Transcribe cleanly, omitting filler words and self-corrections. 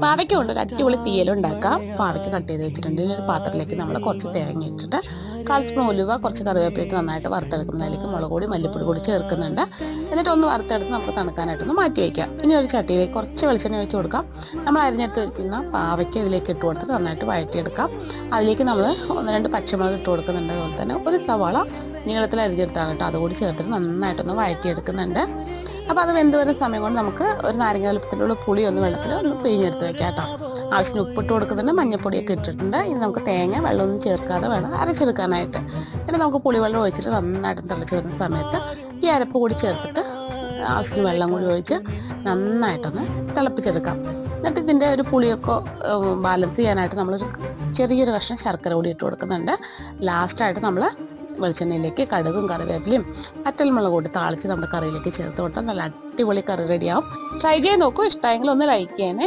പാവയ്ക്ക കൊണ്ട് ഒരു അടിപൊളി തീയലും ഉണ്ടാക്കാം. പാവയ്ക്ക കട്ട് ചെയ്ത് വെച്ചിട്ടുണ്ട്. ഇതിനൊരു പാത്രത്തിലേക്ക് നമ്മൾ കുറച്ച് തേങ്ങ ഇട്ടിട്ട് 1/4 സ്പൂൺ ഉലുവ, കുറച്ച് കറിവേപ്പില ഇട്ട് നന്നായിട്ട് വറുത്തെടുക്കുന്നതിലേക്ക് മുളക് പൊടി, മല്ലിപ്പൊടി കൂടി ചേർക്കുന്നുണ്ട്. എന്നിട്ട് ഒന്ന് വറുത്തെടുത്ത് നമുക്ക് തണുക്കാനായിട്ടൊന്ന് മാറ്റി വയ്ക്കാം. ഇനി ഒരു ചട്ടിയിലേക്ക് കുറച്ച് വെളിച്ചെണ്ണ ഒഴിച്ച് കൊടുക്കാം. നമ്മൾ അരിഞ്ഞെടുത്ത് വെക്കുന്ന പാവയ്ക്ക ഇതിലേക്ക് ഇട്ട് കൊടുത്തിട്ട് നന്നായിട്ട് വഴറ്റിയെടുക്കാം. അതിലേക്ക് നമ്മൾ 1-2 പച്ചമുളക് ഇട്ട് കൊടുക്കുന്നുണ്ട്. അതുപോലെ തന്നെ ഒരു സവാള നീളത്തിൽ അരിഞ്ഞെടുത്താണ് കേട്ടോ, അതുകൂടി ചേർത്തിട്ട് നന്നായിട്ടൊന്ന് വഴറ്റിയെടുക്കുന്നുണ്ട്. അപ്പോൾ അത് വെന്ത് വരുന്ന സമയം കൊണ്ട് നമുക്ക് ഒരു നാരങ്ങ വലുപ്പത്തിലുള്ള പുളി ഒന്ന് വെള്ളത്തിൽ ഒന്ന് പിഴിഞ്ഞെടുത്ത് വെക്കാം കേട്ടോ. ആവശ്യത്തിന് ഉപ്പിട്ട് കൊടുക്കുന്നുണ്ട്, മഞ്ഞൾപ്പൊടിയൊക്കെ ഇട്ടിട്ടുണ്ട്. ഇനി നമുക്ക് തേങ്ങ വെള്ളമൊന്നും ചേർക്കാതെ വേണം അരച്ചെടുക്കാനായിട്ട്. എന്നിട്ട് നമുക്ക് പുളിവെള്ളം ഒഴിച്ചിട്ട് നന്നായിട്ട് തിളച്ച് വരുന്ന സമയത്ത് ഈ അരപ്പ് കൂടി ചേർത്തിട്ട് ആവശ്യത്തിന് വെള്ളം കൂടി ഒഴിച്ച് നന്നായിട്ടൊന്ന് തിളപ്പിച്ചെടുക്കാം. എന്നിട്ട് ഇതിൻ്റെ ഒരു പുളിയൊക്കെ ബാലൻസ് ചെയ്യാനായിട്ട് നമ്മളൊരു ചെറിയൊരു കഷ്ണം ശർക്കര കൂടി ഇട്ട് കൊടുക്കുന്നുണ്ട്. ലാസ്റ്റായിട്ട് നമ്മൾ വെളിച്ചെണ്ണയിലേക്ക് കടുകും കറിവേപ്പിലയും വറ്റൽമുളക് കൂടി താളിച്ച് നമ്മുടെ കറിയിലേക്ക് ചേർത്ത് കൊടുത്താൽ നല്ല അടിപൊളി കറി റെഡിയാവും. ട്രൈ ചെയ്ത് നോക്കൂ. ഇഷ്ടമായെങ്കിൽ ഒന്ന് ലൈക്ക് ചെയ്യണേ.